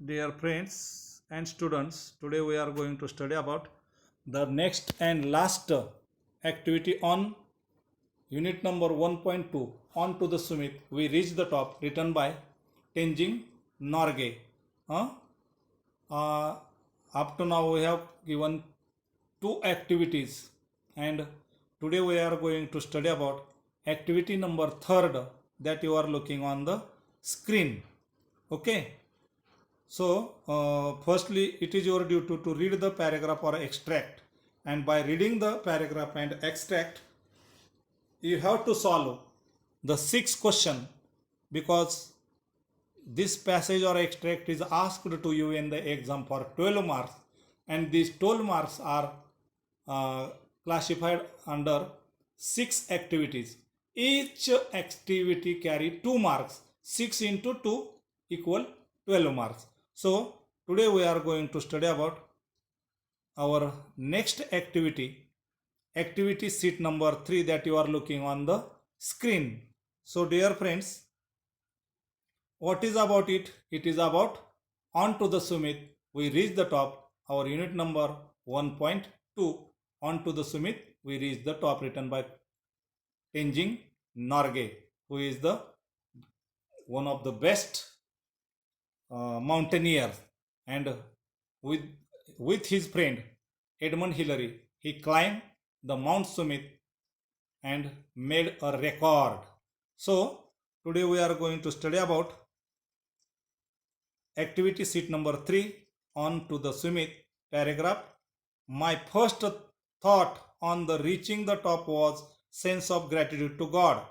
Dear friends and students, today we are going to study about the next and last activity on unit number 1.2 on to the Sumit. We reach the top, written by Tenzing Norgay. Huh? Up to now we have given two activities, and today we are going to study about activity number third that you are looking on the screen. Okay. So, firstly, it is your duty to read the paragraph or extract, and by reading the paragraph and extract, you have to solve the 6 question, because this passage or extract is asked to you in the exam for 12 marks, and these 12 marks are classified under 6 activities. Each activity carry 2 marks. 6 into 2 equal 12 marks. So today we are going to study about our next activity, activity sheet number 3 that you are looking on the screen. So dear friends, what is about it? It is about on to the Sumit. We reach the top, our unit number 1.2, on to the Sumit. We reach the top, written by Tenzing Norgay, who is the one of the best mountaineer, and with his friend Edmund Hillary, he climbed the Mount Sumit and made a record. So today we are going to study about activity sheet number 3 on to the Sumit. Paragraph: my first thought on the reaching the top was sense of gratitude to God.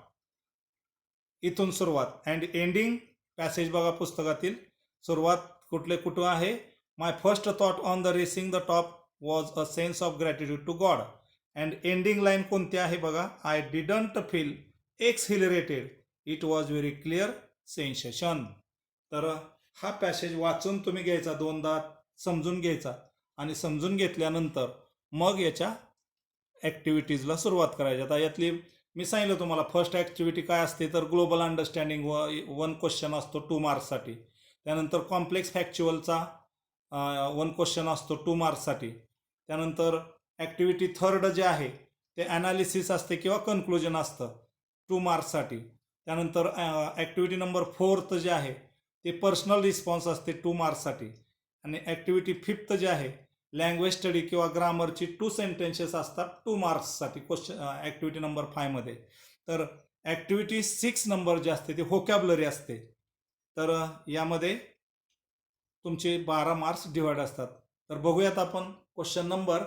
इथून सुरुवात and ending passage बघा पुस्तकातील. सुरुवात कुठं आहे? My first thought on the reaching the top was a sense of gratitude to God. And ending line कोणती आहे बघा? I didn't feel exhilarated, it was very clear sensation. तर हा पॅसेज वाचून तुम्ही घ्यायचा, दोनदा समजून घ्यायचा, आणि समजून घेतल्यानंतर मग याच्या ॲक्टिव्हिटीजला सुरुवात करायची. आता यातली मी सांगितलं तुम्हाला फर्स्ट ॲक्टिव्हिटी काय असते, तर ग्लोबल अंडरस्टँडिंग 1 क्वेश्चन असतो 2 मार्क्ससाठी. त्यानंतर कॉम्प्लेक्स फॅक्च्युअलचा 1 क्वेश्चन असतो 2 मार्क्ससाठी. त्यानंतर ॲक्टिव्हिटी थर्ड जे आहे ते ॲनालिसिस असते किंवा कन्क्लुजन असतं 2 मार्क्ससाठी. त्यानंतर ॲक्टिव्हिटी नंबर 4 जे आहे ते पर्सनल रिस्पॉन्स असते 2 मार्क्ससाठी. आणि ॲक्टिव्हिटी 5 जे आहे लँग्वेज स्टडी किंवा ग्रामरची 2 सेंटेन्सेस असतात 2 मार्क्ससाठी क्वेश्चन ॲक्टिव्हिटी नंबर 5 मध्ये. तर ॲक्टिव्हिटी 6 नंबर जे असते ते व्होकॅब्युलरी असते. तर यामध्ये तुमचे 12 मार्क्स डिवाइड असतात. तर बघूयात आपण question number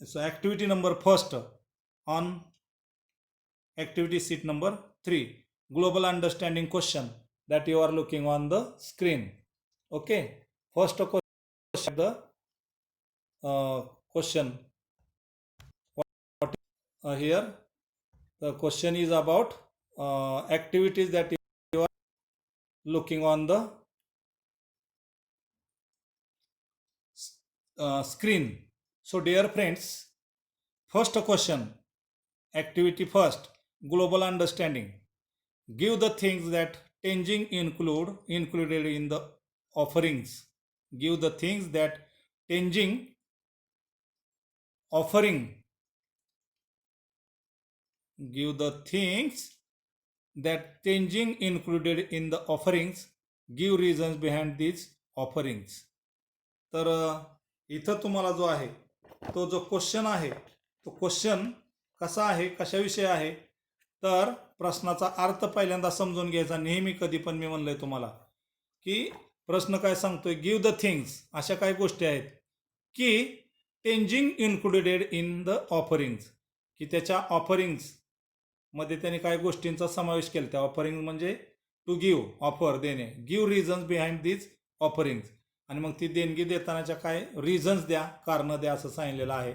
activity number first on activity sheet number 3, global understanding question that you are looking on the screen. Okay, first question, the question what here the question is about activities that you are looking on the screen. So dear friends, first question, activity first, global understanding. Give the things that Tenzing included in the offerings. Give the things that Tenzing offering. Give the things that Tenzing included in the offerings. Give reasons behind these offerings. तर इथं तुम्हाला जो आहे तो जो question आहे तो question कसा आहे, कशाविषयी आहे, तर प्रश्नाचा अर्थ पहिल्यांदा समजून घ्यायचा. नेहमी कधी पण मी म्हणलंय तुम्हाला की प्रश्न काय सांगतोय, गिव्ह द थिंग्स, अशा काही गोष्टी आहेत की Tenzing included in the offerings, की त्याच्या ऑफरिंग्स मध्ये त्याने काही गोष्टींचा समावेश केला. त्या ऑफरिंग म्हणजे टू गिव्ह, ऑफर देणे. Give reasons behind these offerings, आणि मग ती देणगी देतानाच्या काय रिझन्स द्या, कारणं द्या, असं सांगितलेलं आहे.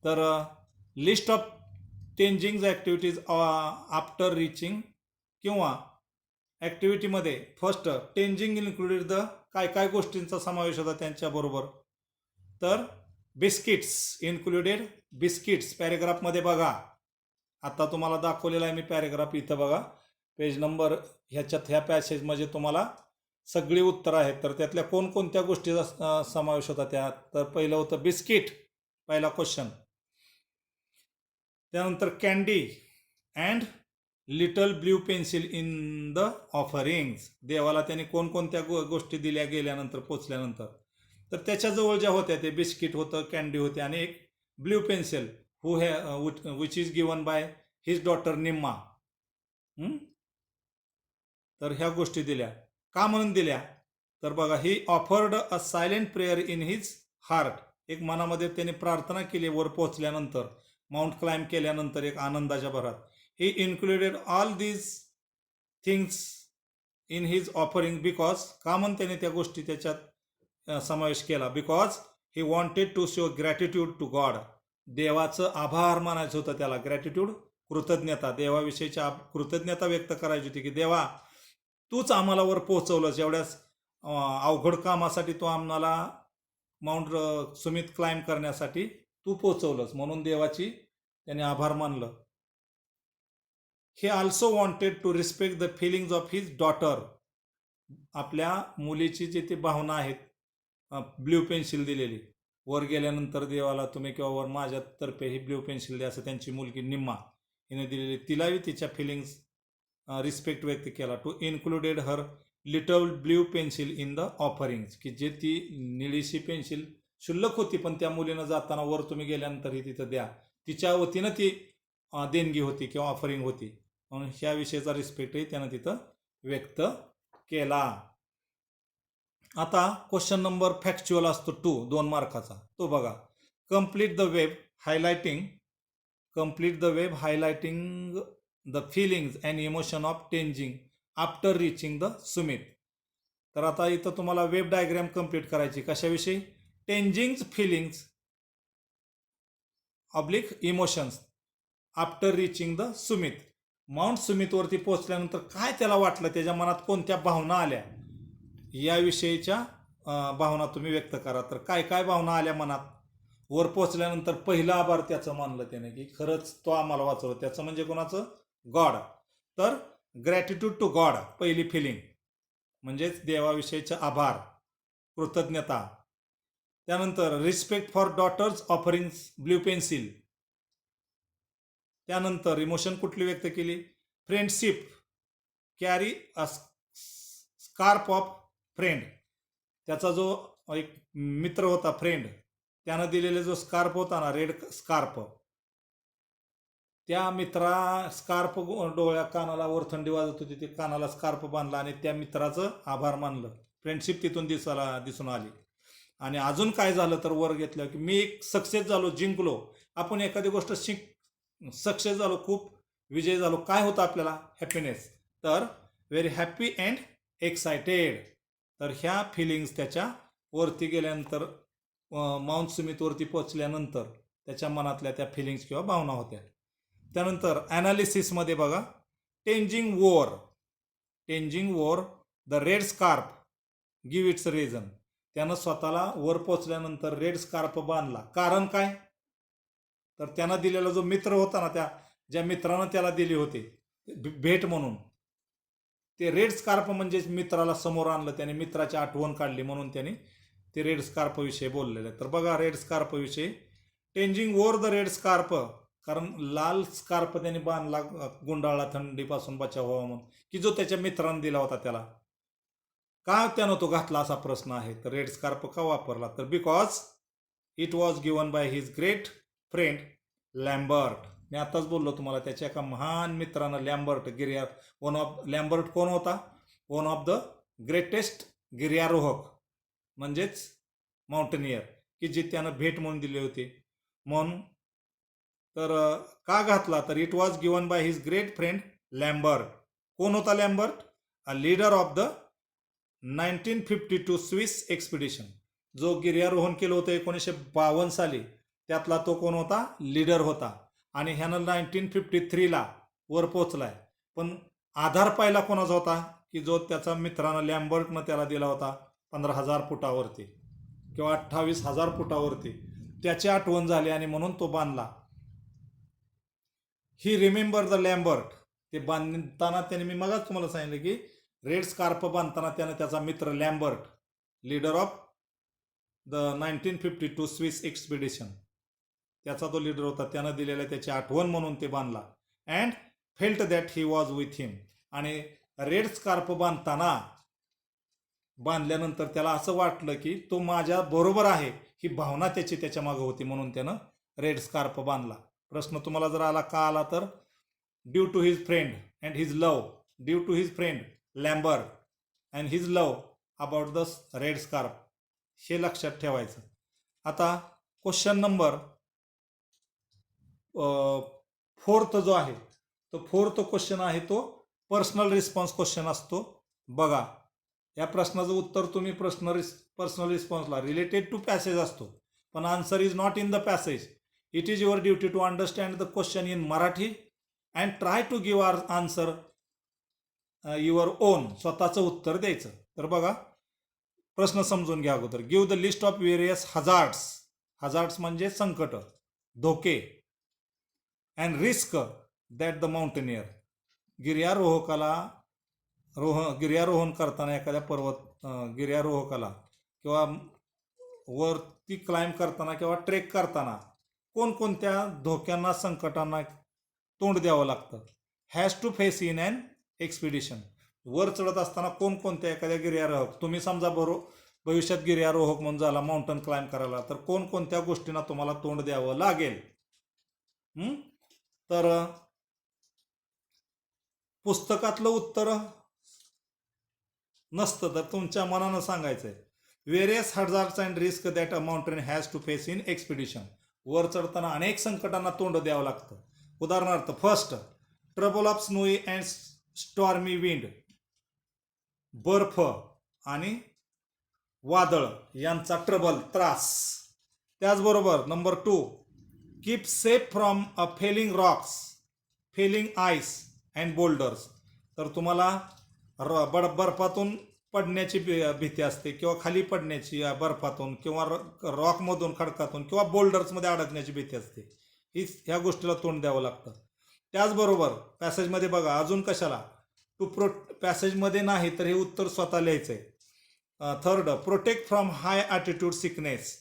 तर list of Tenzing activities after reaching, किंवा ॲक्टिव्हिटीमध्ये फर्स्ट टेंजिंग इन्क्लुडेड द, काय काय गोष्टींचा समावेश होता त्यांच्याबरोबर. तर बिस्किट्स इन्क्लुडेड बिस्किट्स, पॅरेग्राफमध्ये बघा, आता तुम्हाला दाखवलेला आहे मी पॅरेग्राफ, इथं बघा पेज नंबर ह्या पॅसेजमध्ये तुम्हाला सगळी उत्तरं आहेत. तर त्यातल्या कोणकोणत्या गोष्टीचा समावेश होता त्यात? तर पहिलं होतं बिस्किट, पहिला क्वेश्चन. त्यानंतर candy and little blue pencil in the offerings. देवाला त्यांनी कोणकोणत्या गोष्टी दिल्या गेल्यानंतर, पोचल्यानंतर? तर त्याच्याजवळ ज्या होत्या ते बिस्किट होतं, कॅन्डी होते आणि एक blue pencil which is given by his daughter निम्मा. तर ह्या गोष्टी दिल्या. का म्हणून दिल्या? तर बघा, ही offered a silent prayer in his heart. एक मनामध्ये त्याने प्रार्थना केली वर पोहोचल्यानंतर, माउंट क्लाइंब केल्यानंतर एक आनंदाच्या भरात. He included all these things in his offering because, का म्हणून त्याने त्या गोष्टी त्याच्यात समावेश केला? Because he wanted to show gratitude to God. देवाचं आभार मानायचं होतं त्याला. ग्रॅटिट्यूड, कृतज्ञता, देवाविषयीची कृतज्ञता व्यक्त करायची होती की देवा, तूच आम्हाला वर पोहोचवलंस. एवढ्याच अवघड कामासाठी तू आम्हाला माउंट सुमित क्लाइंब करण्यासाठी तू पोहोचवलंस, म्हणून देवाची त्याने आभार मानलं. He also wanted to respect the feelings of his daughter. आपल्या मुलीची जी ती भावना आहेत, ब्ल्यू पेन्सिल दिलेली, वर गेल्यानंतर देवाला तुम्ही किंवा वर माझ्यातर्फे ही ब्ल्यू पेन्सिल द्या, असं त्यांची मुलगी निम्मा हिने दिलेली. तिलाही तिच्या फिलिंग्स रिस्पेक्ट व्यक्त केला. To included her little blue pencil in the offerings, की जे ती निळीशी पेन्सिल शुल्लक होती पण त्या मुलीनं जाताना वर तुम्ही गेल्यानंतर ही तिथं द्या, तिच्या वतीनं ती देणगी होती किंवा ऑफरिंग होती, म्हणून ह्या विषयाचा रिस्पेक्टही त्यानं तिथं व्यक्त केला. आता क्वेश्चन नंबर फॅक्च्युअल असतो 2 मार्काचा, तो बघा. Complete the web highlighting the feelings and emotion of Tenzing after reaching the summit. तर आता इथं तुम्हाला वेब डायग्राम कम्प्लीट करायची. कशाविषयी? Tenzing feelings oblique emotions after reaching the summit. Mount सुमितवरती पोहोचल्यानंतर काय त्याला वाटलं, त्याच्या मनात कोणत्या भावना आल्या, याविषयीच्या भावना तुम्ही व्यक्त करा. तर काय काय भावना आल्या मनात? वर पोहोचल्यानंतर पहिला आभार त्याचं मानलं त्याने, की खरंच तो आम्हाला वाचवलं. त्याचं म्हणजे कोणाचं? गॉड. तर ग्रॅटिट्यूड टू गॉड पहिली फिलिंग, म्हणजेच देवाविषयीचा आभार, कृतज्ञता. त्यानंतर respect for daughter's offerings blue pencil. त्यानंतर इमोशन कुठली व्यक्त केली? Friendship, carry a scarf of friend. त्याचा जो एक मित्र होता, फ्रेंड, त्यानं दिलेला जो स्कार्फ होता ना, रेड स्कार्फ, त्या मित्रा स्कार्फ डोळ्या कानाला वर थंडी वाजत होती, ते कानाला स्कार्फ बांधला आणि त्या मित्राचं आभार मानलं. फ्रेंडशिप तिथून दिसून आली. आणि अजून काय झालं तर वर घेतलं की मी एक सक्सेस झालो, जिंकलो. आपण एखादी गोष्ट सक्सेस झालो, खूप विजय झालो, काय होतं आपल्याला? हॅपीनेस. तर व्हेरी हॅपी अँड एक्सायटेड. तर ह्या फिलिंग्स त्याच्या वरती गेल्यानंतर, माउंट सुमितवरती पोचल्यानंतर त्याच्या मनातल्या त्या फिलिंग्स किंवा भावना होत्या. त्यानंतर ॲनालिसिसमध्ये बघा, टेंजिंग वोर the red scarf give it's reason. त्यानं स्वतःला वर पोचल्यानंतर रेड स्कार्फ बांधला. कारण काय? तर त्यानं दिलेला जो मित्र होता ना, ज्या मित्रानं त्याला दिली होती भेट म्हणून, ते रेड स्कार्फ म्हणजेच मित्राला समोर आणलं त्याने, मित्राची आठवण काढली, म्हणून त्याने ते रेड स्कार्फ विषयी बोललेलं आहे. तर बघा, रेड स्कार्फ विषयी, टेंजिंग वोर द रेड स्कार्फ, कारण लाल स्कार्फ त्याने बांधला, गुंडाळला थंडीपासून बचाव व्हावा म्हणून, की जो त्याच्या मित्रानं दिला होता त्याला. का त्यानं तो घातला असा प्रश्न आहे. तर रेड स्कार्फ का वापरला? तर because it was given by his great friend Lambert. मी आताच बोललो तुम्हाला, त्याच्या एका महान मित्रानं, लॅम्बर्ट लॅम्बर्ट कोण होता? वन ऑफ द ग्रेटेस्ट गिर्यारोहक, म्हणजेच माउंटेनियर, की जे त्यानं भेट म्हणून दिली होती म्हणून. तर का घातला? तर it was given by his great friend Lambert. कोण होता Lambert? A leader of the 1952 Swiss expedition. जो गिर्यारोहण केलं होतं 1952 साली, त्यातला तो कोण होता? लीडर होता. आणि ह्यानं 1953ला वर पोचलाय. पण आधार पाहिला कोणाचा होता? की जो त्याचा मित्रानं, लॅम्बर्टनं त्याला दिला होता 15,000 फुटावरती किंवा 28,000 फुटावरती. त्याची आठवण झाली आणि म्हणून तो बांधला. ही रिमेंबर द लॅम्बर्ट. ते बांधताना त्याने, मी मगाच तुम्हाला सांगितलं की रेड स्कार्फ बांधताना त्यानं त्याचा मित्र Lambert, leader of the 1952 Swiss expedition, त्याचा तो लीडर होता, त्यानं दिलेला त्याची आठवण म्हणून ते बांधला. And felt that he was with him. आणि रेड स्कार्फ बांधल्यानंतर त्याला असं वाटलं की तो माझ्या बरोबर आहे, ही भावना त्याच्या मागे होती, म्हणून त्यानं रेड स्कार्फ बांधला. प्रश्न तुम्हाला जर आला का आला तर due to his friend and his love, due to his friend Lambert and his love about the red scarf, हे लक्षात ठेवायचं. आता क्वेश्चन नंबर 4 जो आहे तो 4 क्वेश्चन आहे तो पर्सनल रिस्पॉन्स क्वेश्चन असतो. बघा, या प्रश्नाचं उत्तर तुम्ही पर्सनल रिस्पॉन्सला रिलेटेड टू पॅसेज असतो, पण answer is not in the passage. It is your duty to understand the question in Marathi and try to give our answer your own, स्वतःचं उत्तर द्यायचं. तर बघा, प्रश्न समजून घ्या अगोदर. Give the list of various hazards, hazards म्हणजे संकट, धोके, and risk that the mountaineer, गिर्यारोहण करताना एखाद्या गिर्यारोहकाला किंवा वरती क्लाइंब करताना किंवा ट्रेक करताना कोणकोणत्या धोक्यांना, संकटांना तोंड द्यावं लागतं. Has to face in and expedition, वर चढत असताना कोणकोणत्या एखाद्या गिर्यारोहक, तुम्ही समजा भविष्यात गिर्यारोहक म्हणून झाला माउंटन क्लाइंब करायला, तर कोणकोणत्या गोष्टींना तुम्हाला तोंड द्यावं लागेल. तर पुस्तकातलं उत्तर नसतं, तर तुमच्या मनानं सांगायचंय. Various hazards and risk that a mountain has to face in expedition, वर चढताना अनेक संकटांना तोंड द्यावं लागतं. उदाहरणार्थ, first, trouble of snowy and stormy wind, बर्फ आणि वादळ यांचा ट्रबल, त्रास. त्याचबरोबर number 2, keep safe from a falling rocks, falling ice and boulders, तर तुम्हाला बर्फातून पडण्याची भीती असते किंवा खाली पडण्याची बर्फातून किंवा रॉकमधून, खडकातून किंवा बोल्डर्समध्ये अडकण्याची भीती असते. ह्या गोष्टीला तोंड द्यावं लागतं. त्याचबरोबर पॅसेजमध्ये बघा, अजून कशाला पॅसेजमध्ये नाही तर हे उत्तर स्वतः लिहायचंय. Third, protect from hi attitude sickness,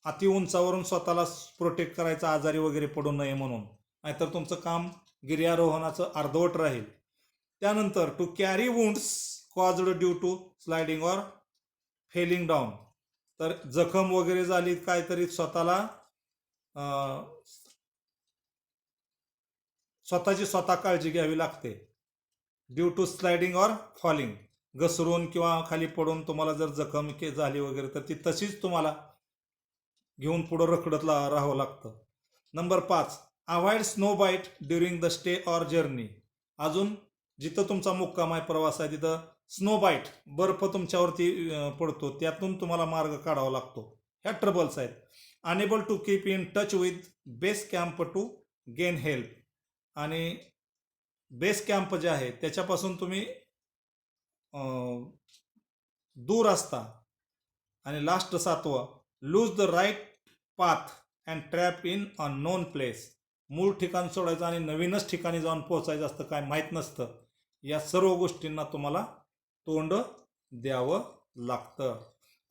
अति उंचावरून स्वतःला प्रोटेक्ट करायचं, आजारी वगैरे पडू नये म्हणून, नाहीतर तुमचं काम गिर्यारोहणाचं अर्धवट राहील. त्यानंतर to carry wounds caused due to sliding or falling down, तर जखम वगैरे झाली काहीतरी, स्वतःची काळजी घ्यावी लागते. Due to sliding or falling, घसरून किंवा खाली पडून तुम्हाला जर जखम झाली वगैरे तर ती तशीच तुम्हाला घेऊन पुढं रखडत राहावं लागतं. Number 5, avoid snow bite during the stay or journey, अजून जिथं तुमचा मुक्काम आहे, प्रवास आहे, तिथं स्नो बाईट, बर्फ तुमच्यावरती पडतो, त्यातून तुम्हाला मार्ग काढावा लागतो. ह्या ट्रबल्स आहेत. Enable to keep in touch with base camp to gain help, आणि बेस कॅम्प जे आहे त्याच्यापासून तुम्ही दूर असता. आणि last 7, lose the right path and trap in unknown place, मूळ ठिकाण सोडायचं आणि नवीनच ठिकाणी जाऊन पोहोचायचं असतं, काय माहीत नसतं. या सर्व गोष्टींना तुम्हाला तोंड द्यावं लागतं.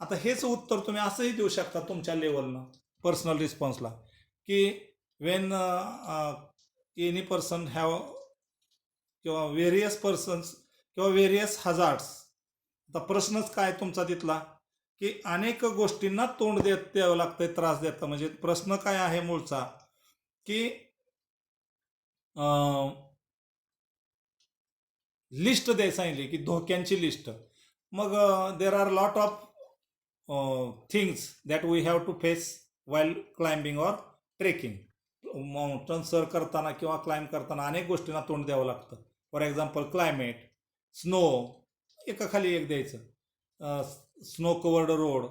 आता हेच उत्तर तुम्ही असंही देऊ शकता तुमच्या लेवलनं पर्सनल रिस्पॉन्सला, की वेन एनी पर्सन हॅव किंवा व्हेरियस पर्सन्स किंवा व्हेरियस हजार्ड्स. आता प्रश्नच काय तुमचा तिथला, की अनेक गोष्टींना तोंड द्यावं लागतंय, त्रास देतं. म्हणजे प्रश्न काय आहे मूळचा, की लिस्ट द्यायला सांगितली, की धोक्यांची लिस्ट. मग there are lot of things that we have to face while climbing or trekking. Mountain सर करताना किंवा क्लाइंब करताना अनेक गोष्टींना तोंड द्यावं लागतं. फॉर एक्झाम्पल, क्लायमेट, स्नो, एकाखाली एक द्यायचं, snow covered road,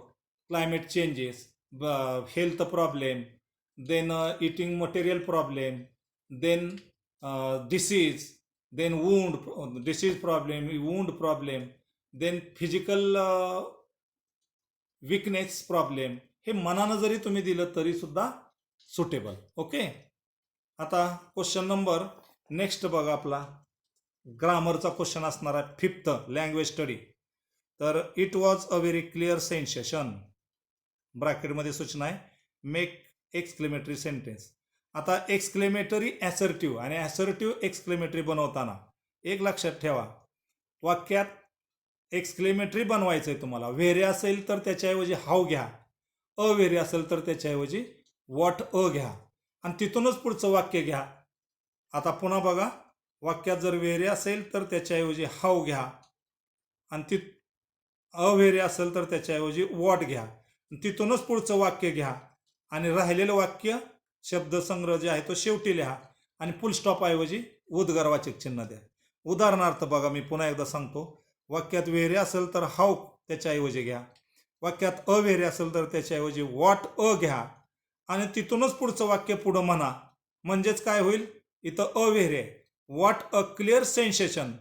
climate changes, health problem, then eating material problem, then disease, then disease problem, then physical weakness problem. हे मनानं जरी तुम्ही दिलं तरी सुद्धा सुटेबल. ओके. आता क्वेश्चन नंबर नेक्स्ट बघा आपला ग्रामरचा क्वेश्चन असणार आहे 5th लँग्वेज स्टडी. तर it was a very clear sensation, ब्रॅकेटमध्ये सूचना आहे, मेक एक्सक्लेमेटरी सेंटेन्स. आता एक्सक्लेमेटरी ॲसर्टिव्ह आणि ॲसर्टिव्ह एक्सक्लेमेटरी बनवताना एक लक्षात ठेवा, वाक्यात एक्सक्लेमेटरी बनवायचं आहे तुम्हाला. व्हेरी असेल तर त्याच्याऐवजी हाऊ घ्या, अव्हेरी असेल तर त्याच्याऐवजी व्हॉट घ्या आणि तिथूनच पुढचं वाक्य घ्या. आता पुन्हा बघा, वाक्यात जर व्हेरी असेल तर त्याच्याऐवजी हाऊ घ्या आणि ती अव्हेरी असेल तर त्याच्याऐवजी व्हॉट घ्या, तिथूनच पुढचं वाक्य घ्या आणि राहिलेलं वाक्य शब्दसंग्रह जे आहे तो शेवटी लिहा आणि फुल स्टॉप ऐवजी उद्गारवाचक चिन्ह द्या. उदाहरणार्थ बघा, मी पुन्हा एकदा सांगतो, वाक्यात व्हेरी असेल तर हाऊ त्याच्याऐवजी घ्या, वाक्यात अव्हेरी असेल तर त्याच्याऐवजी व्हॉट घ्या आणि तिथूनच पुढचं वाक्य पुढं म्हणा. म्हणजेच काय होईल, इथं अव्हेरी आहे, व्हॉट अ क्लिअर सेन्सेशन,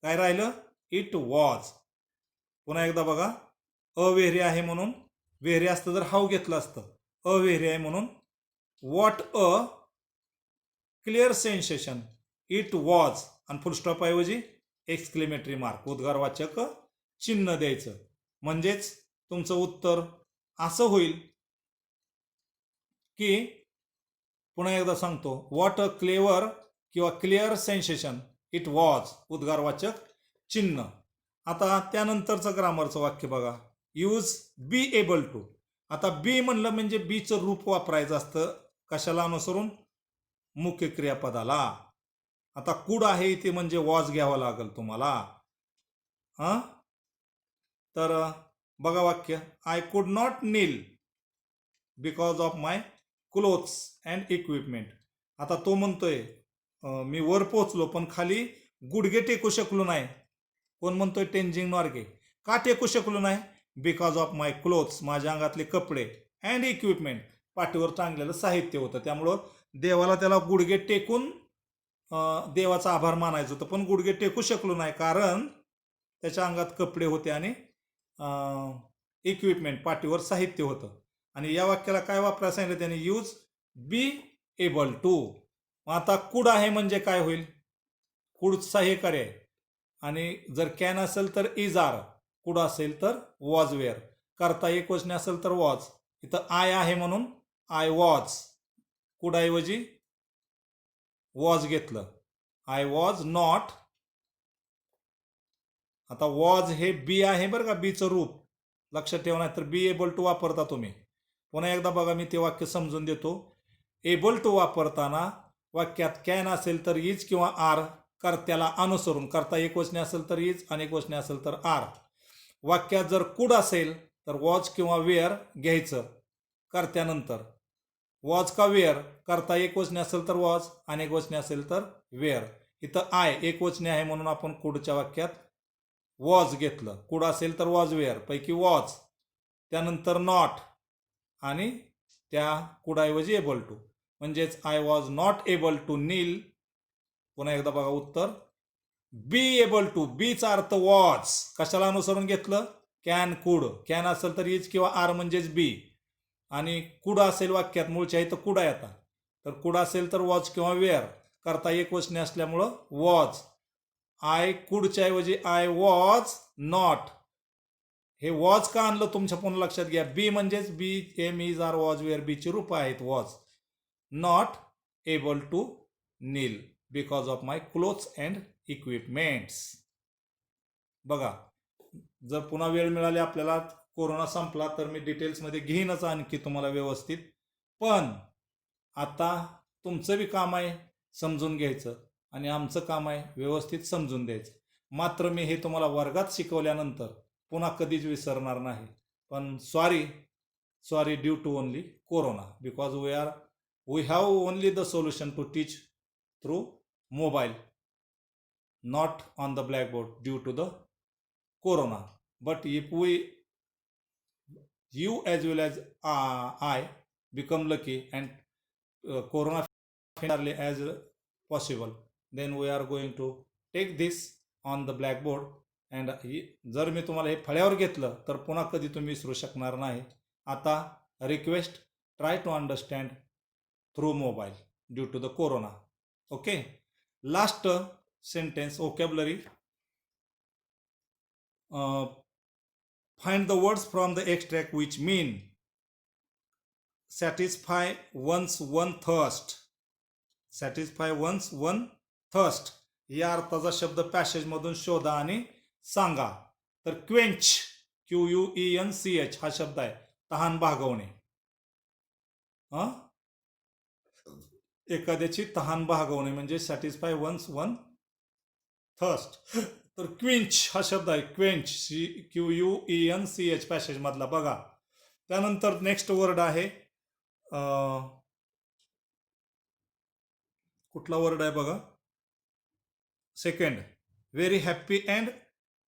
काय राहिलं, इट वॉज. पुन्हा एकदा बघा, अव्हेरी आहे म्हणून, व्हेरी असतं तर हाऊ घेतलं असतं, अव्हेरी आहे म्हणून what a clear sensation, it was आणि फुल स्टॉप ऐवजी एक्सक्लेमेटरी मार्क, उद्गारवाचक चिन्ह द्यायचं. म्हणजेच तुमचं उत्तर असं होईल की, पुन्हा एकदा सांगतो, व्हॉट अ क्लेवर किंवा क्लिअर सेन्सेशन, इट वॉज, उद्गारवाचक चिन्ह. आता त्यानंतरचं ग्रामरचं वाक्य बघा, यूज बी एबल टू. आता बी म्हणलं म्हणजे बीचं रूप वापरायचं असतं, कशाला अनुसरून, मुख्य क्रियापदाला. आता कुड आहे इथे म्हणजे वॉज घ्यावं लागेल तुम्हाला. तर बघा वाक्य, I could not kneel because of my clothes and equipment. आता तो म्हणतोय मी वर पोहोचलो पण खाली गुडघे टेकू शकलो नाही. कोण म्हणतोय, टेंजिंग नॉर्गे. का टेकू शकलो नाही, बिकॉज ऑफ माय क्लोथ्स, माझ्या अंगातले कपडे, अँड इक्विपमेंट, पाठीवर टांगलेलं साहित्य होतं. त्यामुळं देवाला त्याला गुडघे टेकून देवाचा आभार मानायचं होतं, पण गुडघे टेकू शकलो नाही कारण त्याच्या अंगात कपडे होते आणि इक्विपमेंट, पाठीवर साहित्य होतं. आणि या वाक्याला काय वापरायला सांगितलं त्याने, यूज बी एबल टू. आता कुड आहे म्हणजे काय होईल, कुडचा हे कार्य आहे आणि जर कॅन असेल तर इज आर, कुड असेल तर वॉज वेअर, करता एक वचने असेल तर वॉज. इथं आय आहे म्हणून आय वॉज, कुड ऐवजी वॉज घेतलं, आय वॉज नॉट. आता वॉज हे बी आहे बरं का, बीचं रूप लक्षात ठेवा, नाही तर बी एबल टू वापरता तुम्ही. पुन्हा एकदा बघा, मी ते वाक्य समजून देतो. एबल टू वापरताना वाक्यात कॅन असेल तर इज किंवा आर, कर्त्याला अनुसरून, करता एक वचने असेल तर इज, अनेक वचने असेल तर आर. वाक्यात जर कुड असेल तर वॉज किंवा वेअर घ्यायचं कर्त्यानंतर, वॉज का वेअर, करता एक वचने असेल तर वॉज, अनेक वचने असेल तर वेअर. इथं आय एक वचने आहे म्हणून आपण कुडच्या वाक्यात वॉज घेतलं, कुड असेल तर वॉज वेअर पैकी वॉज, त्यानंतर नॉट आणि त्या कुडाऐवजी एबल टू, म्हणजेच I was not able to kneel. पुन्हा एकदा बघा उत्तर, बी एबल टू, बीचा अर्थ वॉज, कशाला अनुसरून घेतलं, कॅन कुड, कॅन असेल तर इज किंवा आर म्हणजेच बी, आणि कुड असेल वाक्यात, मूळच्या इथं कुड आहे आता, तर कुड असेल तर वॉज किंवा वेअर, करता एक वचने असल्यामुळं वॉज. आय कुडच्या ऐवजी आय वॉज नॉट, हे वॉज का आणलं तुमच्या पुन्हा लक्षात घ्या, बी म्हणजेच be, am is are was were, बीची रूप आहेत was. Not able to kneel because of my clothes and equipments. बघा, जर पुन्हा वेळ मिळाली आपल्याला, कोरोना संपला तर मी डिटेल्समध्ये घेईनच आणखी तुम्हाला व्यवस्थित, पण आता तुमचं बी काम आहे समजून घ्यायचं आणि आमचं काम आहे व्यवस्थित समजून द्यायचं. मात्र मी हे तुम्हाला वर्गात शिकवल्यानंतर पुन्हा कधीच विसरणार नाही. पण sorry due to only corona, because we have only the solution to teach through mobile, not on the blackboard due to the corona. But if you as well as I become lucky and corona early as possible, then we are going to take this on the blackboard. and जर मी तुम्हाला हे फळ्यावर घेतलं तर पुन्हा कधी तुम्ही विसरू शकणार नाही. आता request, try to understand through mobile due to the corona. Okay, Last sentence vocabulary. Find the words from the extract which mean satisfy one's one thirst. Satisfy one's one thirst या अर्थाचा शब्द पॅसेज मधून शोधा आणि सांगा. तर quench QUENCH हा शब्द आहे तहान भागवणे. एखाद्याची तहान भागवणे म्हणजे सॅटिस्फाय वन्स वन थर्स्ट. तर क्विंच हा शब्द आहे क्वेंच QUENCH पॅसेज मधला बघा. त्यानंतर नेक्स्ट वर्ड आहे कुठला वर्ड आहे बघा. Second very happy and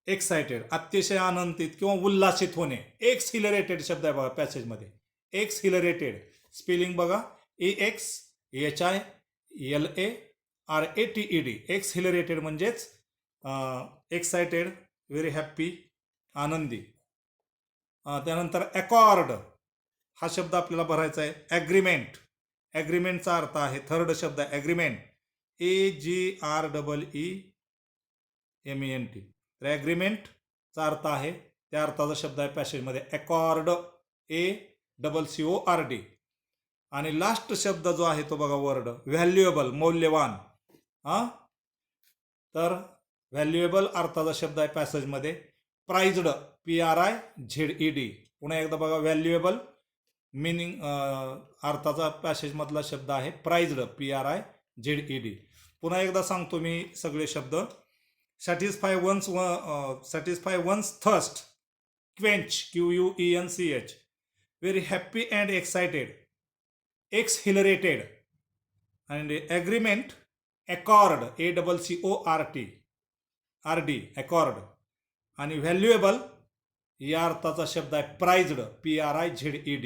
excited अतिशय आनंदित किंवा उल्हासित होणे. एक्सहिलरेटेड शब्द आहे बघा पॅसेजमध्ये. एक्सहिलरेटेड स्पेलिंग बघा EXHILARATED. एक्सहिलरेटेड म्हणजेच एक्सायटेड, व्हेरी हॅप्पी, आनंदी. त्यानंतर अकॉर्ड हा शब्द आपल्याला भरायचा आहे. ॲग्रीमेंट ॲग्रीमेंटचा अर्थ आहे थर्ड शब्द आहे ॲग्रीमेंट AGREEMENT. तर ॲग्रीमेंटचा अर्थ आहे त्या अर्थाचा शब्द आहे पॅसेजमध्ये अकॉर्ड ACCORD. आणि लास्ट शब्द जो आहे तो बघा वर्ड व्हॅल्युएबल मौल्यवान. तर व्हॅल्युएबल अर्थाचा शब्द आहे पॅसेजमध्ये प्राइज्ड PRIZED. पुन्हा एकदा बघा व्हॅल्युएबल मीनिंग अर्थाचा पॅसेजमधला शब्द आहे प्राइज्ड PRIZED. पुन्हा एकदा सांगतो मी सगळे शब्द. Satisfy one's thirst quench QUENCH. Very happy and excited exhilarated. And agreement accord ACCORD accord. आणि व्हॅल्युएबल या अर्थाचा शब्द आहे prized PRIZED.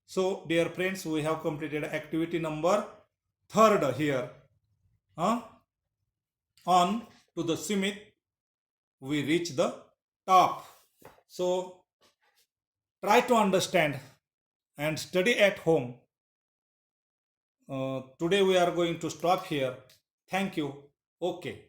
So dear friends, we have completed activity number 3 here. On to the summit we reach the top. So try to understand and study at home. Today we are going to stop here. Thank you. Okay.